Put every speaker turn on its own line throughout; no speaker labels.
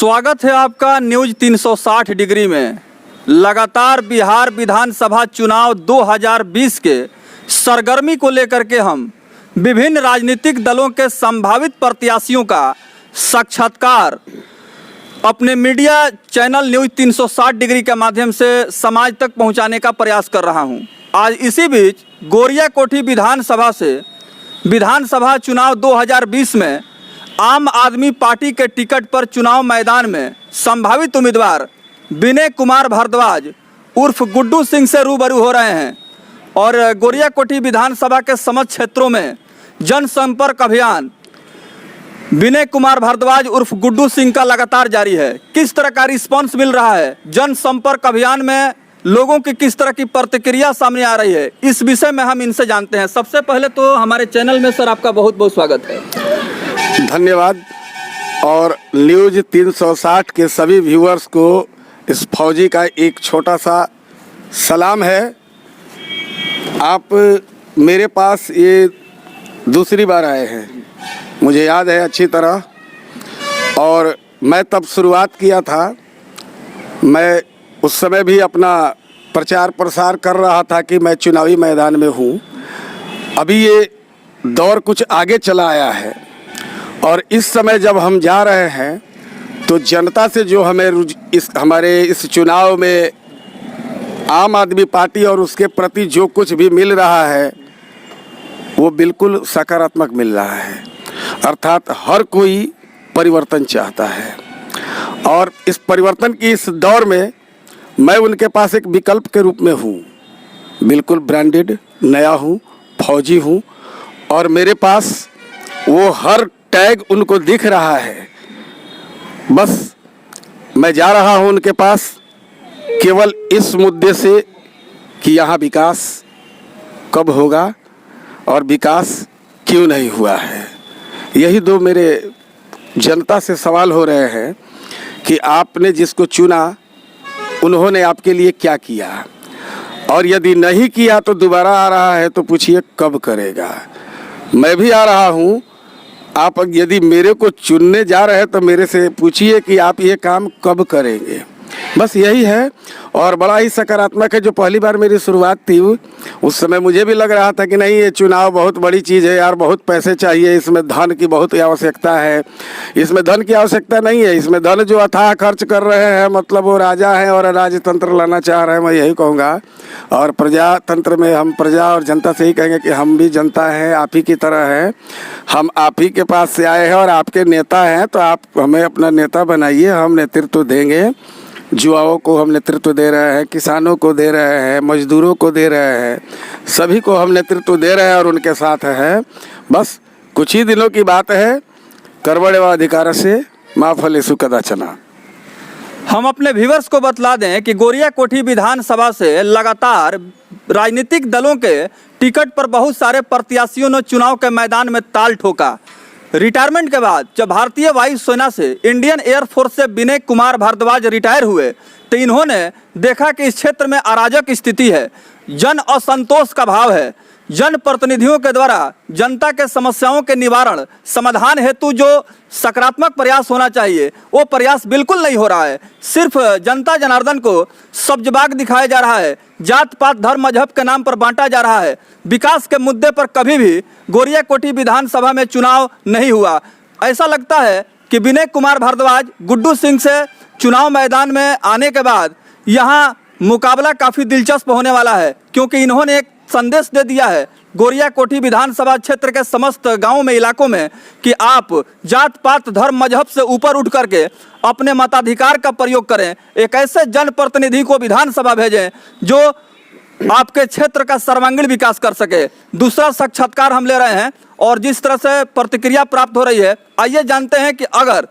स्वागत है आपका न्यूज 360 डिग्री में। लगातार बिहार विधानसभा चुनाव 2020 के सरगर्मी को लेकर के हम विभिन्न राजनीतिक दलों के संभावित प्रत्याशियों का साक्षात्कार अपने मीडिया चैनल न्यूज 360 डिग्री के माध्यम से समाज तक पहुंचाने का प्रयास कर रहा हूं। आज इसी बीच गोरियाकोठी विधानसभा से विधानसभा चुनाव 2020 में आम आदमी पार्टी के टिकट पर चुनाव मैदान में संभावित उम्मीदवार विनय कुमार भारद्वाज उर्फ गुड्डू सिंह से रूबरू हो रहे हैं और गोरियाकोठी विधानसभा के समस्त क्षेत्रों में जनसंपर्क अभियान विनय कुमार भारद्वाज उर्फ गुड्डू सिंह का लगातार जारी है। किस तरह का रिस्पांस मिल रहा है, जनसंपर्क अभियान में लोगों की किस तरह की प्रतिक्रिया सामने आ रही है, इस विषय में हम इनसे जानते हैं। सबसे पहले तो हमारे चैनल में सर आपका बहुत बहुत स्वागत है।
धन्यवाद। और न्यूज 360 के सभी व्यूअर्स को इस फौजी का एक छोटा सा सलाम है। आप मेरे पास ये दूसरी बार आए हैं, मुझे याद है अच्छी तरह। और मैं तब शुरुआत किया था, मैं उस समय भी अपना प्रचार प्रसार कर रहा था कि मैं चुनावी मैदान में हूँ। अभी ये दौर कुछ आगे चला आया है और इस समय जब हम जा रहे हैं तो जनता से जो हमें हमारे इस चुनाव में आम आदमी पार्टी और उसके प्रति जो कुछ भी मिल रहा है वो बिल्कुल सकारात्मक मिल रहा है। अर्थात हर कोई परिवर्तन चाहता है और इस परिवर्तन की इस दौर में मैं उनके पास एक विकल्प के रूप में हूँ। बिल्कुल ब्रांडेड नया हूँ, फौजी हूँ और मेरे पास वो हर टैग उनको दिख रहा है। बस मैं जा रहा हूँ उनके पास केवल इस मुद्दे से कि यहाँ विकास कब होगा और विकास क्यों नहीं हुआ है। यही दो मेरे जनता से सवाल हो रहे हैं कि आपने जिसको चुना उन्होंने आपके लिए क्या किया, और यदि नहीं किया तो दोबारा आ रहा है तो पूछिए कब करेगा। मैं भी आ रहा हूँ, आप यदि मेरे को चुनने जा रहे हैं तो मेरे से पूछिए कि आप ये काम कब करेंगे। बस यही है और बड़ा ही सकारात्मक है। जो पहली बार मेरी शुरुआत थी उस समय मुझे भी लग रहा था कि नहीं, ये चुनाव बहुत बड़ी चीज़ है यार, बहुत पैसे चाहिए, इसमें धन की बहुत आवश्यकता है। इसमें धन की आवश्यकता नहीं है, इसमें धन जो अथाह खर्च कर रहे हैं मतलब वो राजा हैं और राजतंत्र लाना चाह रहे हैं, मैं यही कहूँगा। और प्रजातंत्र में हम प्रजा और जनता से ही कहेंगे कि हम भी जनता हैं, आप ही की तरह हैं। हम आप ही के पास से आए हैं और आपके नेता हैं, तो आप हमें अपना नेता बनाइए, हम नेतृत्व देंगे। युवाओं को हम नेतृत्व दे रहे हैं, किसानों को दे रहे हैं, मजदूरों को दे रहे हैं, सभी को हम नेतृत्व दे रहे हैं और उनके साथ हैं। बस कुछ ही दिनों की बात है। कर्मण्य अधिकार से मा फलेषु कदाचन।
हम अपने व्यूअर्स को बतला दें कि गोरियाकोठी विधानसभा से लगातार राजनीतिक दलों के टिकट पर बहुत सारे प्रत्याशियों ने चुनाव के मैदान में ताल ठोका। रिटायरमेंट के बाद जब भारतीय वायुसेना से इंडियन एयरफोर्स से विनय कुमार भारद्वाज रिटायर हुए तो इन्होंने देखा कि इस क्षेत्र में अराजक स्थिति है, जन असंतोष का भाव है। जनप्रतिनिधियों के द्वारा जनता के समस्याओं के निवारण समाधान हेतु जो सकारात्मक प्रयास होना चाहिए वो प्रयास बिल्कुल नहीं हो रहा है। सिर्फ जनता जनार्दन को सब्जबाग दिखाया जा रहा है, जात पात धर्म मजहब के नाम पर बांटा जा रहा है। विकास के मुद्दे पर कभी भी गोरियाकोठी विधानसभा में चुनाव नहीं हुआ। ऐसा लगता है कि विनय कुमार भारद्वाज गुड्डू सिंह से चुनाव मैदान में आने के बाद यहाँ मुकाबला काफ़ी दिलचस्प होने वाला है, क्योंकि इन्होंने एक संदेश दे दिया है गोरियाकोठी विधानसभा क्षेत्र के समस्त गांवों में, इलाकों में कि आप जात पात धर्म मजहब से ऊपर उठ करके अपने मताधिकार का प्रयोग करें। एक ऐसे जनप्रतिनिधि को विधानसभा भेजें जो आपके क्षेत्र का सर्वांगीण विकास कर सके। दूसरा साक्षात्कार हम ले रहे हैं और जिस तरह से प्रतिक्रिया प्राप्त हो रही है, आइए जानते हैं कि अगर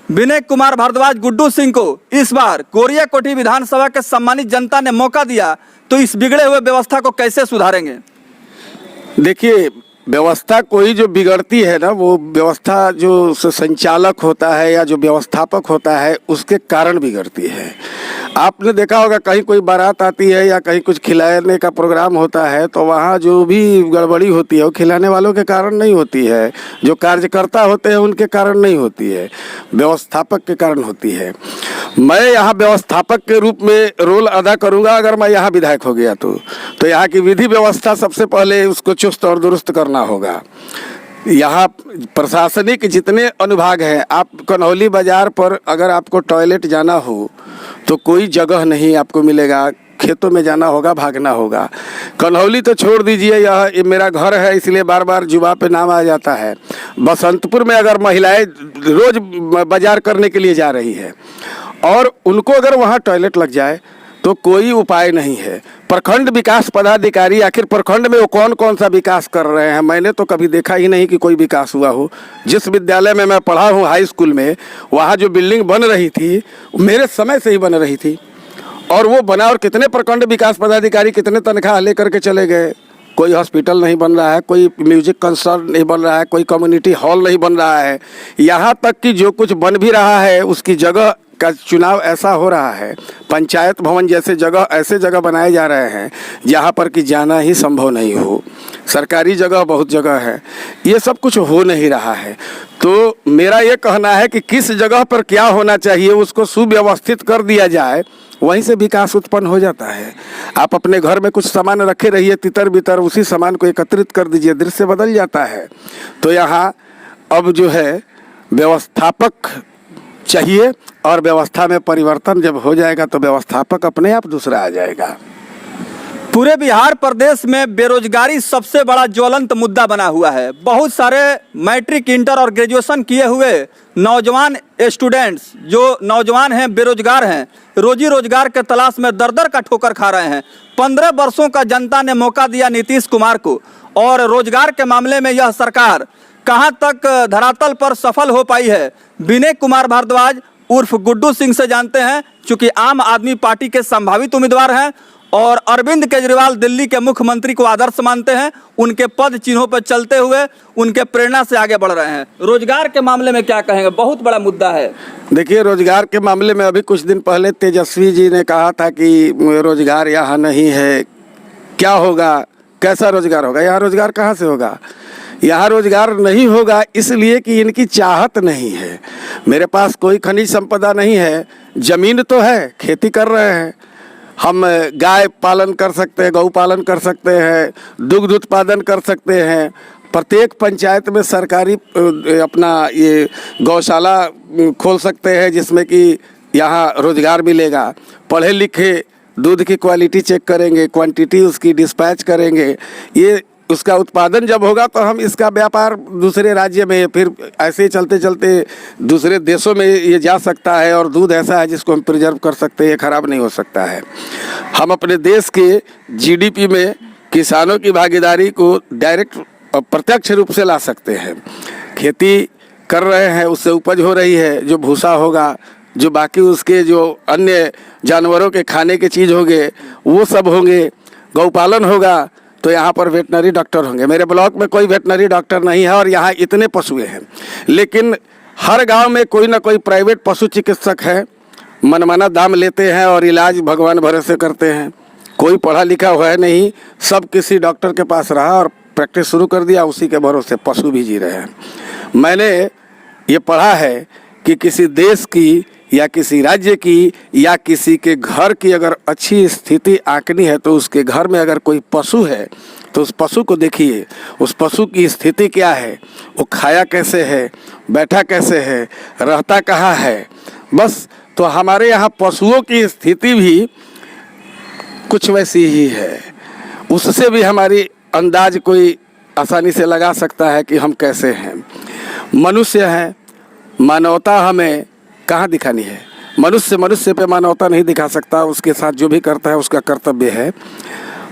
विनय कुमार भारद्वाज गुड्डू सिंह को इस बार गोरियाकोठी विधानसभा के सम्मानित जनता ने मौका दिया तो इस बिगड़े हुए व्यवस्था को कैसे सुधारेंगे।
देखिए, व्यवस्था कोई जो बिगड़ती है ना, वो व्यवस्था जो संचालक होता है या जो व्यवस्थापक होता है उसके कारण बिगड़ती है। आपने देखा होगा कहीं कोई बारात आती है या कहीं कुछ खिलाने का प्रोग्राम होता है तो वहाँ जो भी गड़बड़ी होती है वो खिलाने वालों के कारण नहीं होती है, जो कार्यकर्ता होते हैं उनके कारण नहीं होती है, व्यवस्थापक के कारण होती है। मैं यहाँ व्यवस्थापक के रूप में रोल अदा करूँगा अगर मैं यहाँ विधायक हो गया तो यहाँ की विधि व्यवस्था सबसे पहले उसको चुस्त और दुरुस्त करना होगा। यहाँ प्रशासनिक जितने अनुभाग हैं, आप कन्हौली बाज़ार पर अगर आपको टॉयलेट जाना हो तो कोई जगह नहीं आपको मिलेगा, खेतों में जाना होगा, भागना होगा। कन्हौली तो छोड़ दीजिए, यह मेरा घर है इसलिए बार बार जुबा पे नाम आ जाता है। बसंतपुर में अगर महिलाएं रोज़ बाजार करने के लिए जा रही है और उनको अगर वहाँ टॉयलेट लग जाए तो कोई उपाय नहीं है। प्रखंड विकास पदाधिकारी आखिर प्रखंड में वो कौन कौन सा विकास कर रहे हैं? मैंने तो कभी देखा ही नहीं कि कोई विकास हुआ हो। जिस विद्यालय में मैं पढ़ा हूँ हाई स्कूल में, वहाँ जो बिल्डिंग बन रही थी मेरे समय से ही बन रही थी और वो बना, और कितने प्रखंड विकास पदाधिकारी कितने तनख्वाह लेकर के चले गए। कोई हॉस्पिटल नहीं बन रहा है, कोई म्यूजिक कंसर्ट नहीं बन रहा है, कोई कम्युनिटी हॉल नहीं बन रहा है। यहाँ तक कि जो कुछ बन भी रहा है उसकी जगह का चुनाव ऐसा हो रहा है, पंचायत भवन जैसे जगह ऐसे जगह बनाए जा रहे हैं जहाँ पर कि जाना ही संभव नहीं हो। सरकारी जगह बहुत जगह है, ये सब कुछ हो नहीं रहा है। तो मेरा ये कहना है कि किस जगह पर क्या होना चाहिए उसको सुव्यवस्थित कर दिया जाए, वहीं से विकास उत्पन्न हो जाता है। आप अपने घर में कुछ सामान रखे रहिए तितर बितर, उसी सामान को एकत्रित कर दीजिए, दृश्य बदल जाता है। तो यहाँ अब जो है व्यवस्थापक चाहिए और व्यवस्था में परिवर्तन जब हो जाएगा तो व्यवस्थापक अपने आप दूसरा आ जाएगा।
पूरे बिहार प्रदेश में बेरोजगारी सबसे बड़ा ज्वलंत मुद्दा बना हुआ है। बहुत सारे मैट्रिक, इंटर और ग्रेजुएशन किए हुए नौजवान स्टूडेंट्स जो नौजवान हैं, बेरोजगार हैं, रोजी रोजगार के तलाश में दर दर का ठोकर खा रहे हैं। 15 वर्षों का जनता ने मौका दिया नीतीश कुमार को और रोजगार के मामले में यह सरकार कहां तक धरातल पर सफल हो पाई है। विनय कुमार भारद्वाज उर्फ गुड्डू सिंह से जानते हैं, चूंकि आम आदमी पार्टी के संभावित उम्मीदवार हैं और अरविंद केजरीवाल दिल्ली के मुख्यमंत्री को आदर्श मानते हैं। उनके पद चिन्हों पर चलते हुए उनके प्रेरणा से आगे बढ़ रहे हैं। रोजगार के मामले में क्या कहेंगे? बहुत बड़ा मुद्दा है।
देखिए, रोजगार के मामले में अभी कुछ दिन पहले तेजस्वी जी ने कहा था कि रोजगार यहाँ नहीं है। क्या होगा, कैसा रोजगार होगा? यहाँ रोजगार कहाँ से होगा? यहाँ रोजगार नहीं होगा इसलिए कि इनकी चाहत नहीं है। मेरे पास कोई खनिज संपदा नहीं है, जमीन तो है, खेती कर रहे हैं, हम गाय पालन कर सकते हैं, गौ पालन कर सकते हैं, दुग्ध उत्पादन कर सकते हैं। प्रत्येक पंचायत में सरकारी अपना ये गौशाला खोल सकते हैं जिसमें कि यहाँ रोजगार मिलेगा। पढ़े लिखे दूध की क्वालिटी चेक करेंगे, क्वांटिटी उसकी डिस्पैच करेंगे। ये उसका उत्पादन जब होगा तो हम इसका व्यापार दूसरे राज्य में, फिर ऐसे ही चलते चलते दूसरे देशों में ये जा सकता है। और दूध ऐसा है जिसको हम प्रिजर्व कर सकते हैं, खराब नहीं हो सकता है। हम अपने देश के जीडीपी में किसानों की भागीदारी को डायरेक्ट और प्रत्यक्ष रूप से ला सकते हैं। खेती कर रहे हैं, उससे उपज हो रही है, जो भूसा होगा, जो बाकी उसके जो अन्य जानवरों के खाने के चीज़ होंगे वो सब होंगे। गौपालन होगा तो यहाँ पर वेटनरी डॉक्टर होंगे। मेरे ब्लॉक में कोई वेटनरी डॉक्टर नहीं है और यहाँ इतने पशुएं हैं, लेकिन हर गांव में कोई ना कोई प्राइवेट पशु चिकित्सक है। मनमाना दाम लेते हैं और इलाज भगवान भरोसे करते हैं। कोई पढ़ा लिखा हुआ है नहीं, सब किसी डॉक्टर के पास रहा और प्रैक्टिस शुरू कर दिया, उसी के भरोसे पशु भी जी रहे हैं। मैंने ये पढ़ा है कि किसी देश की या किसी राज्य की या किसी के घर की अगर अच्छी स्थिति आंकनी है तो उसके घर में अगर कोई पशु है तो उस पशु को देखिए, उस पशु की स्थिति क्या है, वो खाया कैसे है, बैठा कैसे है, रहता कहाँ है। बस तो हमारे यहाँ पशुओं की स्थिति भी कुछ वैसी ही है। उससे भी हमारी अंदाज कोई आसानी से लगा सकता है कि हम कैसे हैं। मनुष्य हैं, मानवता हमें कहाँ दिखानी है? मनुष्य पे मानवता नहीं दिखा सकता। उसके साथ जो भी करता है उसका कर्तव्य है।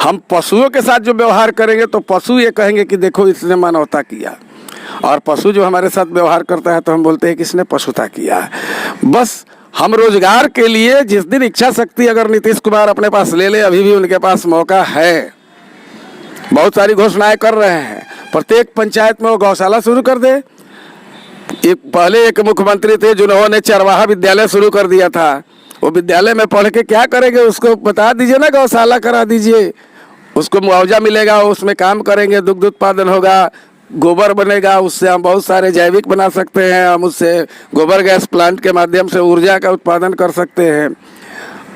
हम पशुओं के साथ जो व्यवहार करेंगे तो पशु ये कहेंगे कि देखो इसने मानवता किया, और पशु जो हमारे साथ व्यवहार करता है तो हम बोलते हैं कि इसने पशुता किया। बस हम रोजगार के लिए जिस दिन इच्छा शक्ति अगर नीतीश कुमार अपने पास ले ले, अभी भी उनके पास मौका है। बहुत सारी घोषणाएं कर रहे हैं, प्रत्येक पंचायत में वो गौशाला शुरू कर दे। पहले एक मुख्यमंत्री थे जिन्होंने चरवाहा विद्यालय शुरू कर दिया था, वो विद्यालय में पढ़ के क्या करेंगे, उसको बता दीजिए ना, गौशाला करा दीजिए, उसको मुआवजा मिलेगा, उसमें काम करेंगे, दुग्ध उत्पादन होगा, गोबर बनेगा, उससे हम बहुत सारे जैविक बना सकते हैं, हम उससे गोबर गैस प्लांट के माध्यम से ऊर्जा का उत्पादन कर सकते हैं।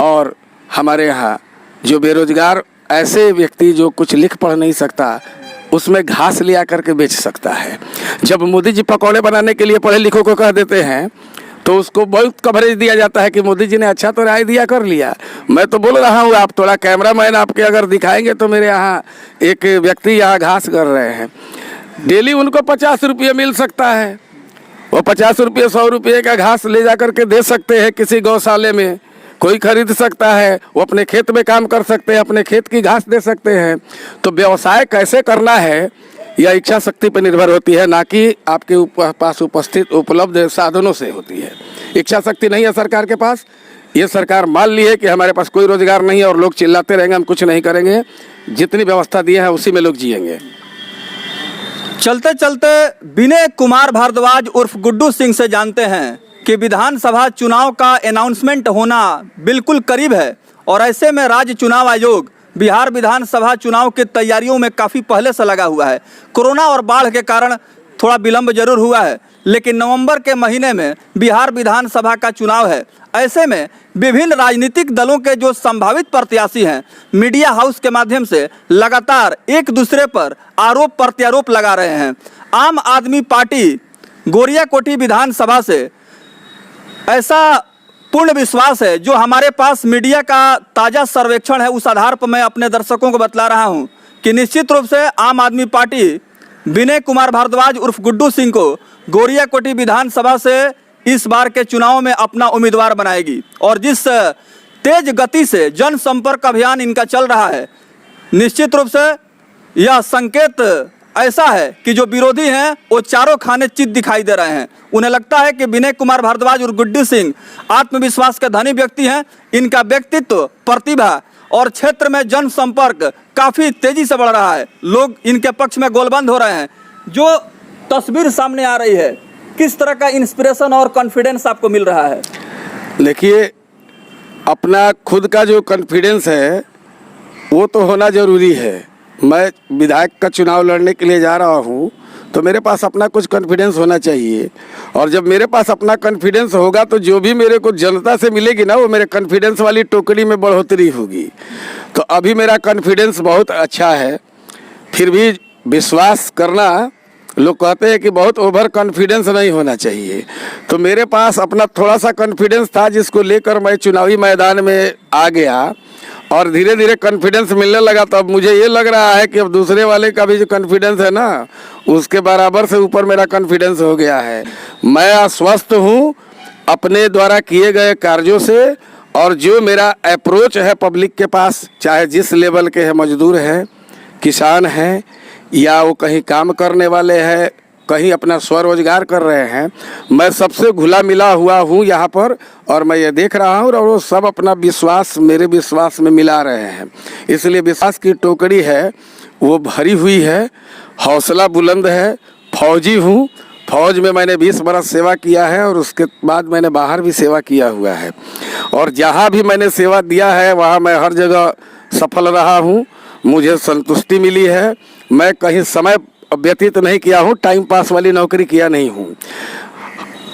और हमारे यहाँ जो बेरोजगार ऐसे व्यक्ति जो कुछ लिख पढ़ नहीं सकता, उसमें घास लिया करके बेच सकता है। जब मोदी जी पकौड़े बनाने के लिए पढ़े लिखों को कह देते हैं तो उसको बहुत कवरेज दिया जाता है कि मोदी जी ने अच्छा तो राय दिया, कर लिया। मैं तो बोल रहा हूँ, आप थोड़ा कैमरामैन आपके अगर दिखाएंगे तो मेरे यहाँ एक व्यक्ति यहाँ घास कर रहे हैं, डेली उनको 50 रुपये मिल सकता है। वो 50 रुपये 100 रुपये का घास ले जा करके दे सकते हैं किसी गौशाले में, कोई खरीद सकता है, वो अपने खेत में काम कर सकते हैं, अपने खेत की घास दे सकते हैं। तो व्यवसाय कैसे करना है यह इच्छा शक्ति पर निर्भर होती है, ना कि आपके पास उपस्थित उपलब्ध साधनों से होती है। इच्छा शक्ति नहीं है सरकार के पास, ये सरकार मान ली है कि हमारे पास कोई रोजगार नहीं है और लोग चिल्लाते रहेंगे हम कुछ नहीं करेंगे, जितनी व्यवस्था दी है उसी में लोग जिएंगे।
चलते चलते विनय कुमार भारद्वाज उर्फ गुड्डू सिंह से जानते हैं कि विधानसभा चुनाव का अनाउंसमेंट होना बिल्कुल करीब है और ऐसे में राज्य चुनाव आयोग बिहार विधानसभा चुनाव की तैयारियों में काफ़ी पहले से लगा हुआ है। कोरोना और बाढ़ के कारण थोड़ा विलंब जरूर हुआ है, लेकिन नवंबर के महीने में बिहार विधानसभा का चुनाव है। ऐसे में विभिन्न राजनीतिक दलों के जो संभावित प्रत्याशी हैं, मीडिया हाउस के माध्यम से लगातार एक दूसरे पर आरोप प्रत्यारोप लगा रहे हैं। आम आदमी पार्टी गोरियाकोठी विधानसभा से ऐसा पूर्ण विश्वास है, जो हमारे पास मीडिया का ताज़ा सर्वेक्षण है, उस आधार पर मैं अपने दर्शकों को बतला रहा हूं कि निश्चित रूप से आम आदमी पार्टी विनय कुमार भारद्वाज उर्फ गुड्डू सिंह को गोरियाकोठी विधानसभा से इस बार के चुनाव में अपना उम्मीदवार बनाएगी। और जिस तेज गति से जनसंपर्क अभियान इनका चल रहा है, निश्चित रूप से यह संकेत ऐसा है कि जो विरोधी हैं वो चारों खाने चित दिखाई दे रहे हैं। उन्हें लगता है कि विनय कुमार भारद्वाज और गुड्डू सिंह आत्मविश्वास के धनी व्यक्ति हैं। इनका व्यक्तित्व, प्रतिभा और क्षेत्र में जनसंपर्क काफ़ी तेजी से बढ़ रहा है। लोग इनके पक्ष में गोलबंद हो रहे हैं। जो तस्वीर सामने आ रही है, किस तरह का इंस्पिरेशन और कॉन्फिडेंस आपको मिल रहा है?
देखिए, अपना खुद का जो कॉन्फिडेंस है वो तो होना ज़रूरी है। मैं विधायक का चुनाव लड़ने के लिए जा रहा हूँ तो मेरे पास अपना कुछ कॉन्फिडेंस होना चाहिए, और जब मेरे पास अपना कॉन्फिडेंस होगा तो जो भी मेरे को जनता से मिलेगी ना, वो मेरे कॉन्फिडेंस वाली टोकरी में बढ़ोतरी होगी। तो अभी मेरा कॉन्फिडेंस बहुत अच्छा है, फिर भी विश्वास करना, लोग कहते हैं कि बहुत ओवर कॉन्फिडेंस नहीं होना चाहिए। तो मेरे पास अपना थोड़ा सा कॉन्फिडेंस था, जिसको लेकर मैं चुनावी मैदान में आ गया और धीरे धीरे कॉन्फिडेंस मिलने लगा। तो अब मुझे ये लग रहा है कि अब दूसरे वाले का भी जो कॉन्फिडेंस है ना, उसके बराबर से ऊपर मेरा कॉन्फिडेंस हो गया है। मैं आश्वस्त हूँ अपने द्वारा किए गए कार्यों से, और जो मेरा अप्रोच है पब्लिक के पास, चाहे जिस लेवल के हैं, मजदूर हैं, किसान हैं, या वो कहीं काम करने वाले हैं, कहीं अपना स्वरोजगार कर रहे हैं, मैं सबसे घुला मिला हुआ हूँ यहाँ पर। और मैं ये देख रहा हूँ और वो सब अपना विश्वास मेरे विश्वास में मिला रहे हैं। इसलिए विश्वास की टोकरी है वो भरी हुई है, हौसला बुलंद है। फौजी हूँ, फौज में मैंने 20 बरस सेवा किया है और उसके बाद मैंने बाहर भी सेवा किया हुआ है, और जहाँ भी मैंने सेवा दिया है वहाँ मैं हर जगह सफल रहा हूँ। मुझे संतुष्टि मिली है। मैं कहीं समय व्यतीत नहीं किया हूँ, टाइम पास वाली नौकरी किया नहीं हूँ।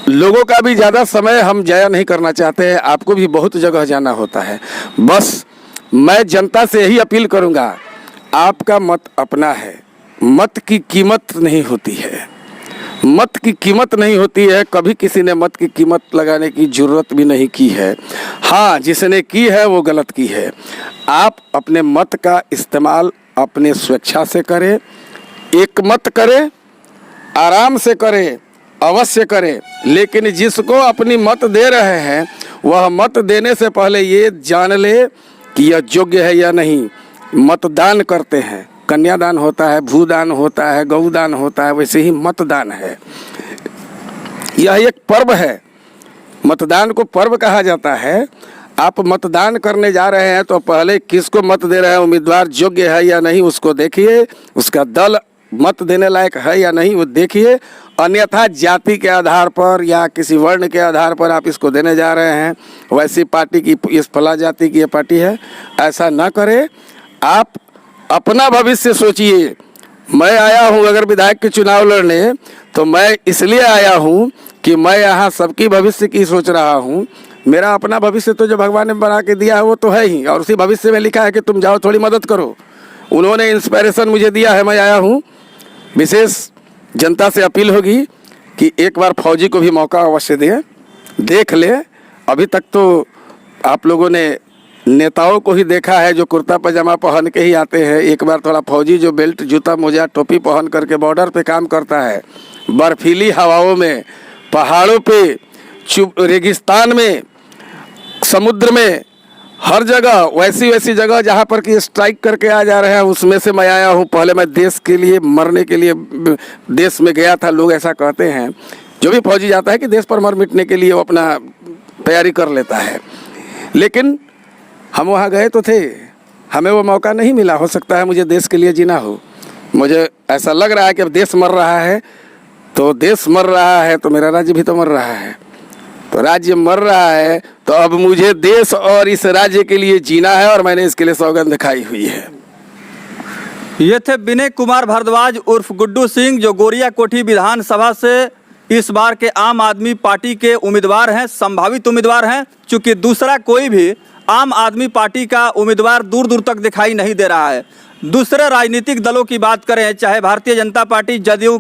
लोगों का भी ज़्यादा समय हम जाया नहीं करना चाहते हैं। आपको भी बहुत जगह जाना होता है। बस मैं जनता से यही अपील करूँगा, आपका मत अपना है, मत की कीमत नहीं होती है, मत की कीमत नहीं होती है। कभी किसी ने मत की कीमत लगाने की जरूरत भी नहीं की है। हाँ, जिसने की है वो गलत की है। आप अपने मत का इस्तेमाल अपने स्वेच्छा से करें, एक मत करें, आराम से करें, अवश्य करें, लेकिन जिसको अपनी मत दे रहे हैं वह मत देने से पहले ये जान ले कि यह योग्य है या नहीं। मतदान करते हैं, कन्यादान होता है, भूदान होता है, गौदान होता है, वैसे ही मतदान है। यह एक पर्व है, मतदान को पर्व कहा जाता है। आप मतदान करने जा रहे हैं तो पहले किसको मत दे रहे हैं, उम्मीदवार योग्य है या नहीं उसको देखिए, उसका दल मत देने लायक है या नहीं वो देखिए, अन्यथा जाति के आधार पर या किसी वर्ण के आधार पर आप इसको देने जा रहे हैं, वैसी पार्टी की इस फला जाति की ये पार्टी है, ऐसा ना करें। आप अपना भविष्य सोचिए। मैं आया हूँ अगर विधायक के चुनाव लड़ने, तो मैं इसलिए आया हूँ कि मैं यहाँ सबकी भविष्य की सोच रहा हूँ। मेरा अपना भविष्य तो जो भगवान ने बना के दिया है वो तो है ही, और उसी भविष्य में लिखा है कि तुम जाओ थोड़ी मदद करो। उन्होंने इंस्पिरेशन मुझे दिया है, मैं आया हूँ। विशेष जनता से अपील होगी कि एक बार फौजी को भी मौका अवश्य दें, देख ले। अभी तक तो आप लोगों ने नेताओं को ही देखा है जो कुर्ता पजामा पहन के ही आते हैं। एक बार थोड़ा फौजी जो बेल्ट जूता मोजा टोपी पहन करके बॉर्डर पे काम करता है, बर्फीली हवाओं में, पहाड़ों पे, रेगिस्तान में, समुद्र में, हर जगह वैसी जगह जहाँ पर कि स्ट्राइक करके आ जा रहे हैं, उसमें से मैं आया हूँ। पहले मैं देश के लिए मरने के लिए देश में गया था। लोग ऐसा कहते हैं, जो भी फौजी जाता है कि देश पर मर मिटने के लिए वो अपना तैयारी कर लेता है, लेकिन हम वहाँ गए तो थे, हमें वो मौका नहीं मिला। हो सकता है मुझे देश के लिए जीना हो। मुझे ऐसा लग रहा है कि अब देश मर रहा है, तो देश मर रहा है तो मेरा राज्य भी तो मर रहा है। तो राज्य मर रहा है तो अब मुझे देश और इस राज्य के लिए जीना है, और मैंने इसके लिए सौगंध खाई हुई है।
ये थे विनय कुमार भारद्वाज उर्फ गुड्डू सिंह, जो गोरिया कोठी विधानसभा से इस बार के आम आदमी पार्टी के उम्मीदवार हैं, संभावित उम्मीदवार हैं। चूँकि दूसरा कोई भी आम आदमी पार्टी का उम्मीदवार दूर दूर तक दिखाई नहीं दे रहा है। दूसरे राजनीतिक दलों की बात करें, चाहे भारतीय जनता पार्टी, जदयू,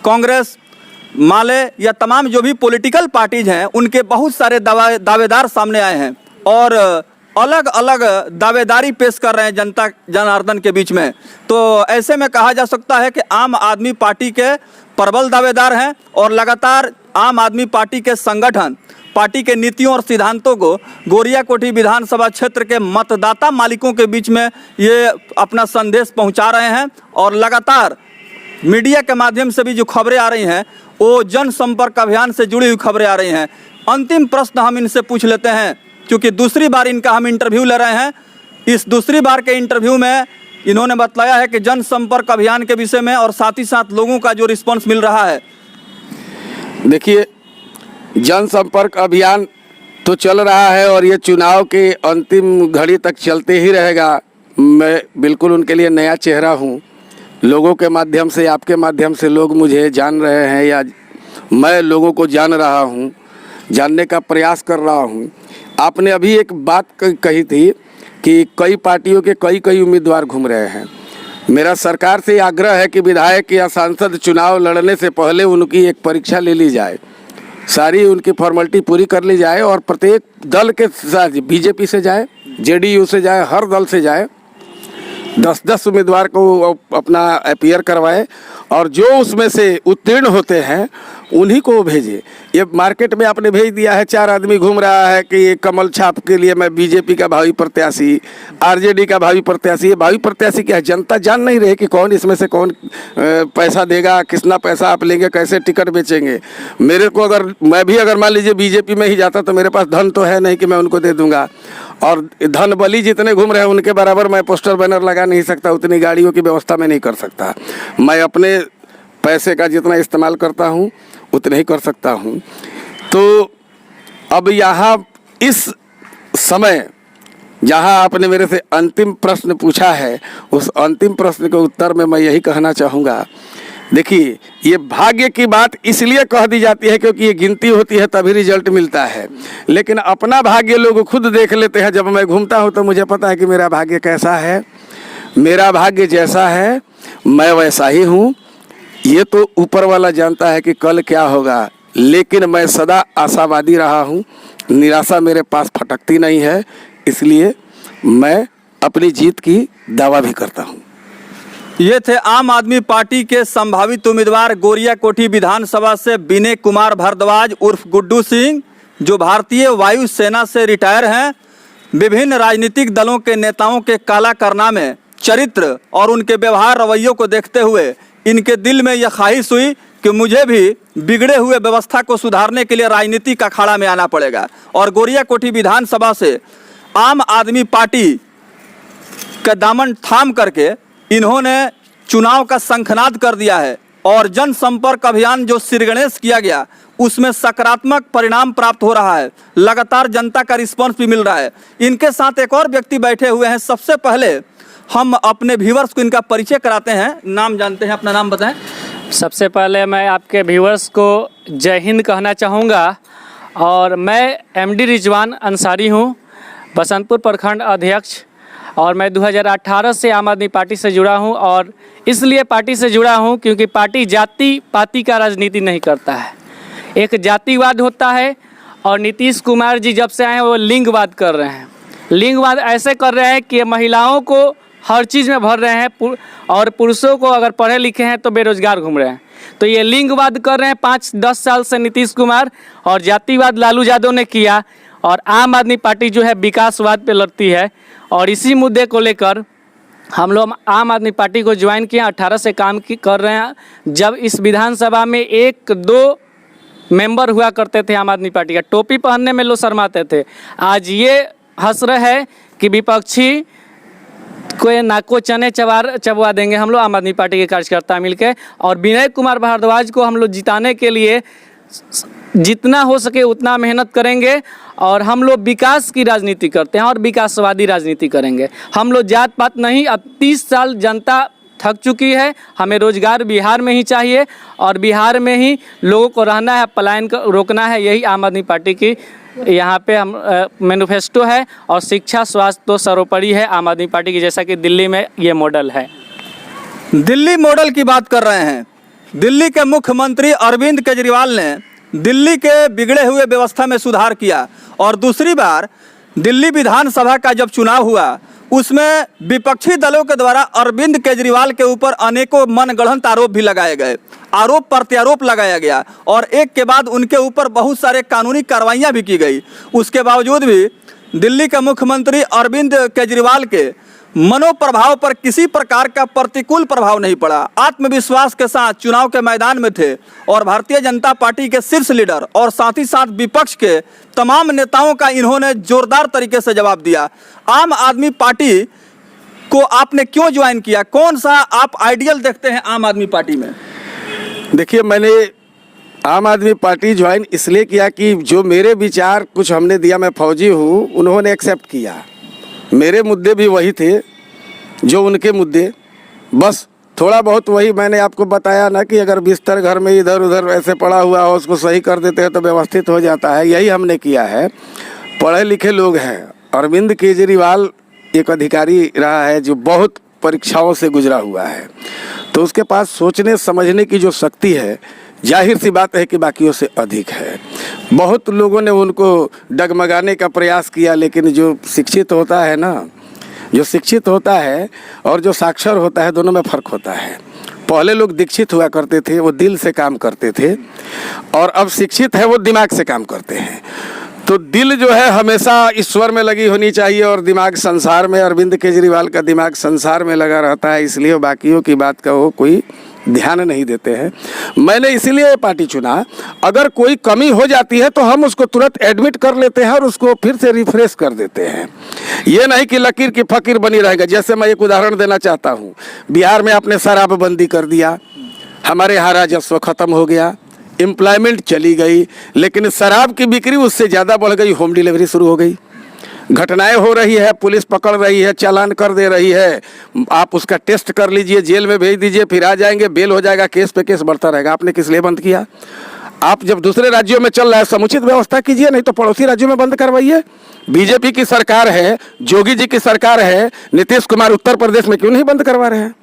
कांग्रेस, माले या तमाम जो भी पॉलिटिकल पार्टीज हैं, उनके बहुत सारे दावेदार सामने आए हैं और अलग अलग दावेदारी पेश कर रहे हैं जनता जनार्दन के बीच में। तो ऐसे में कहा जा सकता है कि आम आदमी पार्टी के प्रबल दावेदार हैं और लगातार आम आदमी पार्टी के संगठन पार्टी के नीतियों और सिद्धांतों को गोरिया कोठी विधानसभा क्षेत्र के मतदाता मालिकों के बीच में ये अपना संदेश पहुंचा रहे हैं। और लगातार मीडिया के माध्यम से भी जो खबरें आ रही हैं वो जनसंपर्क अभियान से जुड़ी हुई खबरें आ रही हैं। अंतिम प्रश्न हम इनसे पूछ लेते हैं, क्योंकि दूसरी बार इनका हम इंटरव्यू ले रहे हैं। इस दूसरी बार के इंटरव्यू में इन्होंने बतलाया है कि जनसंपर्क अभियान के विषय में और साथ ही साथ लोगों का जो रिस्पांस मिल रहा है।
देखिए, जनसंपर्क अभियान तो चल रहा है और ये चुनाव के अंतिम घड़ी तक चलते ही रहेगा। मैं बिल्कुल उनके लिए नया चेहरा हूँ। लोगों के माध्यम से, आपके माध्यम से लोग मुझे जान रहे हैं या मैं लोगों को जान रहा हूँ, जानने का प्रयास कर रहा हूँ। आपने अभी एक बात कही थी कि कई पार्टियों के कई उम्मीदवार घूम रहे हैं। मेरा सरकार से आग्रह है कि विधायक या सांसद चुनाव लड़ने से पहले उनकी एक परीक्षा ले ली जाए, सारी उनकी फॉर्मेलिटी पूरी कर ली जाए और प्रत्येक दल के साथ, बीजेपी से जाए, जेडीयू से जाए, हर दल से जाए, 10-10 उम्मीदवार को अपना अपीयर करवाए और जो उसमें से उत्तीर्ण होते हैं उन्हीं को भेजे। ये मार्केट में आपने भेज दिया है, 4 आदमी घूम रहा है कि ये कमल छाप के लिए मैं बीजेपी का भावी प्रत्याशी, आरजेडी का भावी प्रत्याशी। ये भावी प्रत्याशी क्या है? जनता जान नहीं रही कि कौन इसमें से कौन पैसा देगा, कितना पैसा आप लेंगे, कैसे टिकट बेचेंगे। मेरे को मैं भी मान लीजिए बीजेपी में ही जाता तो मेरे पास धन तो है नहीं कि मैं उनको दे दूंगा, और धन बली जितने घूम रहे हैं उनके बराबर मैं पोस्टर बैनर लगा नहीं सकता, उतनी गाड़ियों की व्यवस्था मैं नहीं कर सकता। मैं अपने पैसे का जितना इस्तेमाल करता हूँ उतने ही कर सकता हूँ। तो अब यहाँ इस समय जहाँ आपने मेरे से अंतिम प्रश्न पूछा है, उस अंतिम प्रश्न के उत्तर में मैं यही कहना चाहूँगा। देखिए, ये भाग्य की बात इसलिए कह दी जाती है क्योंकि ये गिनती होती है तभी रिजल्ट मिलता है, लेकिन अपना भाग्य लोग खुद देख लेते हैं। जब मैं घूमता हूँ तो मुझे पता है कि मेरा भाग्य कैसा है। मेरा भाग्य जैसा है मैं वैसा ही हूँ। ये तो ऊपर वाला जानता है कि कल क्या होगा, लेकिन मैं सदा आशावादी रहा हूँ। निराशा मेरे पास फटकती नहीं है, इसलिए मैं अपनी जीत की दावा भी करता हूँ।
ये थे आम आदमी पार्टी के संभावित उम्मीदवार गोरिया कोठी विधानसभा से विनय कुमार भारद्वाज उर्फ गुड्डू सिंह, जो भारतीय वायु सेना से रिटायर हैं। विभिन्न राजनीतिक दलों के नेताओं के काला कारनामे, चरित्र और उनके व्यवहार रवैयों को देखते हुए इनके दिल में यह ख्वाहिश हुई कि मुझे भी बिगड़े हुए व्यवस्था को सुधारने के लिए राजनीतिक अखाड़ा में आना पड़ेगा। और गोरिया कोठी विधानसभा से आम आदमी पार्टी का दामन थाम करके इन्होंने चुनाव का शंखनाद कर दिया है और जनसंपर्क अभियान जो श्रीगणेश किया गया उसमें सकारात्मक परिणाम प्राप्त हो रहा है। लगातार जनता का रिस्पांस भी मिल रहा है। इनके साथ एक और व्यक्ति बैठे हुए हैं। सबसे पहले हम अपने व्यूअर्स को इनका परिचय कराते हैं। नाम जानते हैं, अपना नाम बताएं।
सबसे पहले मैं आपके व्यूअर्स को जय हिंद कहना चाहूँगा और मैं एमडी रिजवान अंसारी हूँ, बसंतपुर प्रखंड अध्यक्ष, और मैं 2018 से आम आदमी पार्टी से जुड़ा हूँ। और इसलिए पार्टी से जुड़ा हूँ क्योंकि पार्टी जाति पाति का राजनीति नहीं करता है, एक जातिवाद होता है। और नीतीश कुमार जी जब से आए हैं वो लिंगवाद कर रहे हैं। लिंगवाद ऐसे कर रहे हैं कि महिलाओं को हर चीज़ में भर रहे हैं और पुरुषों को अगर पढ़े लिखे हैं तो बेरोजगार घूम रहे हैं। तो ये लिंगवाद कर रहे हैं 5-10 साल से नीतीश कुमार, और जातिवाद लालू यादव ने किया। और आम आदमी पार्टी जो है विकासवाद पे लड़ती है। और इसी मुद्दे को लेकर हम लोग आम आदमी पार्टी को ज्वाइन किया, 18 से काम कर रहे हैं। जब इस विधानसभा में 1-2 मेंबर हुआ करते थे आम आदमी पार्टी का, टोपी पहनने में लोग शर्माते थे। आज ये हसर है कि विपक्षी कोई नाको चने चबवा देंगे हम लोग आम आदमी पार्टी के कार्यकर्ता मिलके। और विनय कुमार भारद्वाज को हम लोग जिताने के लिए जितना हो सके उतना मेहनत करेंगे। और हम लोग विकास की राजनीति करते हैं और विकासवादी राजनीति करेंगे। हम लोग जात पात नहीं। अब 30 साल जनता थक चुकी है। हमें रोजगार बिहार में ही चाहिए और बिहार में ही लोगों को रहना है, पलायन को रोकना है। यही आम आदमी पार्टी की यहाँ पे हम मैनिफेस्टो है। और शिक्षा स्वास्थ्य तो सर्वोपरि है आम आदमी पार्टी की, जैसा कि दिल्ली में ये मॉडल है।
दिल्ली मॉडल की बात कर रहे हैं। दिल्ली के मुख्यमंत्री अरविंद केजरीवाल ने दिल्ली के बिगड़े हुए व्यवस्था में सुधार किया। और दूसरी बार दिल्ली विधानसभा का जब चुनाव हुआ उसमें विपक्षी दलों के द्वारा अरविंद केजरीवाल के ऊपर अनेकों मनगढ़ंत आरोप भी लगाए गए, आरोप प्रत्यारोप लगाया गया और एक के बाद उनके ऊपर बहुत सारे कानूनी कार्रवाइयाँ भी की गई। उसके बावजूद भी दिल्ली के मुख्यमंत्री अरविंद केजरीवाल के मनोप्रभाव पर किसी प्रकार का प्रतिकूल प्रभाव नहीं पड़ा। आत्मविश्वास के साथ चुनाव के मैदान में थे और भारतीय जनता पार्टी के शीर्ष लीडर और साथ ही साथ विपक्ष के तमाम नेताओं का इन्होंने जोरदार तरीके से जवाब दिया। आम आदमी पार्टी को आपने क्यों ज्वाइन किया? कौन सा आप आइडियल देखते हैं आम आदमी पार्टी में?
देखिए, मैंने आम आदमी पार्टी ज्वाइन इसलिए किया कि जो मेरे विचार कुछ हमने दिया, मैं फौजी हूँ, उन्होंने एक्सेप्ट किया। मेरे मुद्दे भी वही थे जो उनके मुद्दे, बस थोड़ा बहुत वही मैंने आपको बताया ना कि अगर बिस्तर घर में इधर उधर ऐसे पड़ा हुआ हो उसको सही कर देते हैं तो व्यवस्थित हो जाता है। यही हमने किया है। पढ़े लिखे लोग हैं। अरविंद केजरीवाल एक अधिकारी रहा है जो बहुत परीक्षाओं से गुजरा हुआ है, तो उसके पास सोचने समझने की जो शक्ति है जाहिर सी बात है कि बाकियों से अधिक है। बहुत लोगों ने उनको डगमगाने का प्रयास किया, लेकिन जो शिक्षित होता है ना, जो शिक्षित होता है और जो साक्षर होता है, दोनों में फ़र्क होता है। पहले लोग दीक्षित हुआ करते थे, वो दिल से काम करते थे, और अब शिक्षित है वो दिमाग से काम करते हैं। तो दिल जो है हमेशा ईश्वर में लगी होनी चाहिए और दिमाग संसार में। अरविंद केजरीवाल का दिमाग संसार में लगा रहता है, इसलिए बाकियों की बात का वो कोई ध्यान नहीं देते हैं। मैंने इसीलिए ये पार्टी चुना। अगर कोई कमी हो जाती है तो हम उसको तुरंत एडमिट कर लेते हैं और उसको फिर से रिफ्रेश कर देते हैं। ये नहीं कि लकीर की फकीर बनी रहेगा। जैसे मैं एक उदाहरण देना चाहता हूँ, बिहार में आपने शराबबंदी कर दिया, हमारे यहाँ राजस्व खत्म हो गया, एम्प्लॉयमेंट चली गई, लेकिन शराब की बिक्री उससे ज़्यादा बढ़ गई, होम डिलीवरी शुरू हो गई, घटनाएं हो रही है, पुलिस पकड़ रही है, चालान कर दे रही है, आप उसका टेस्ट कर लीजिए, जेल में भेज दीजिए, फिर आ जाएंगे, बेल हो जाएगा, केस पे केस बढ़ता रहेगा। आपने किस लिए बंद किया? आप जब दूसरे राज्यों में चल रहा है समुचित व्यवस्था कीजिए, नहीं तो पड़ोसी राज्यों में बंद करवाइए। बीजेपी की सरकार है, योगी जी की सरकार है, नीतीश कुमार उत्तर प्रदेश में क्यों नहीं बंद करवा रहे हैं?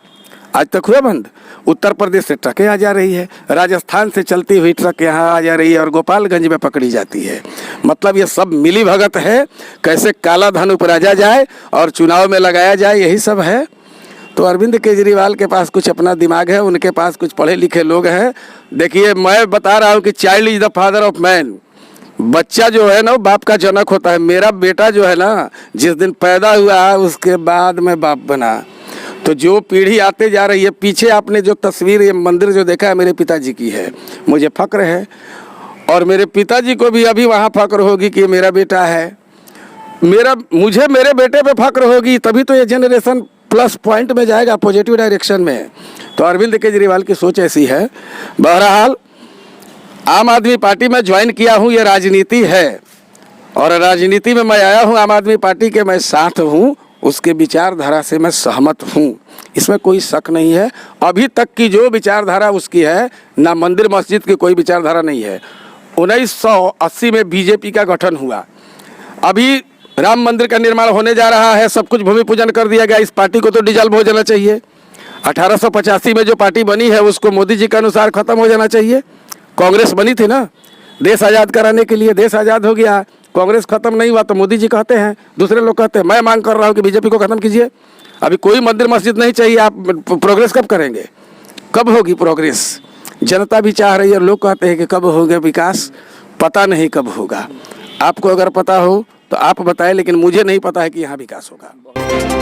आज तक हुआ बंद? उत्तर प्रदेश से ट्रकें आ जा रही है, राजस्थान से चलती हुई ट्रक यहाँ आ जा रही है और गोपालगंज में पकड़ी जाती है। मतलब ये सब मिली भगत है, कैसे काला धन उपराजा जाए और चुनाव में लगाया जाए, यही सब है। तो अरविंद केजरीवाल के पास कुछ अपना दिमाग है, उनके पास कुछ पढ़े लिखे लोग हैं। देखिए, मैं बता रहा हूँ कि child is the father of man. बच्चा जो है ना, बाप का जनक होता है। मेरा बेटा जो है ना, जिस दिन पैदा हुआ उसके बाद मैं बाप बना। तो जो पीढ़ी आते जा रही है, पीछे आपने जो तस्वीर, ये मंदिर जो देखा है, मेरे पिताजी की है, मुझे फ़क्र है। और मेरे पिताजी को भी अभी वहाँ फ़क्र होगी कि मेरा बेटा है। मुझे मेरे बेटे पे फ़क्र होगी, तभी तो ये जनरेशन प्लस पॉइंट में जाएगा, पॉजिटिव डायरेक्शन में। तो अरविंद केजरीवाल की सोच ऐसी है। बहरहाल आम आदमी पार्टी में ज्वाइन किया हूँ, ये राजनीति है और राजनीति में मैं आया हूँ आम आदमी पार्टी के, मैं साथ हूँ, उसके विचारधारा से मैं सहमत हूँ, इसमें कोई शक नहीं है। अभी तक की जो विचारधारा उसकी है, ना मंदिर मस्जिद की कोई विचारधारा नहीं है। 1980 में बीजेपी का गठन हुआ, अभी राम मंदिर का निर्माण होने जा रहा है, सब कुछ भूमि पूजन कर दिया गया, इस पार्टी को तो डिजॉल्व हो जाना चाहिए। 1885 में जो पार्टी बनी है उसको मोदी जी के अनुसार खत्म हो जाना चाहिए। कांग्रेस बनी थी ना देश आज़ाद कराने के लिए, देश आज़ाद हो गया, कांग्रेस खत्म नहीं हुआ तो मोदी जी कहते हैं, दूसरे लोग कहते हैं। मैं मांग कर रहा हूँ कि बीजेपी को खत्म कीजिए। अभी कोई मंदिर मस्जिद नहीं चाहिए, आप प्रोग्रेस कब करेंगे? कब होगी प्रोग्रेस? जनता भी चाह रही है, लोग कहते हैं कि कब होगा विकास, पता नहीं कब होगा। आपको अगर पता हो तो आप बताएं, लेकिन मुझे नहीं पता है कि यहाँ विकास होगा।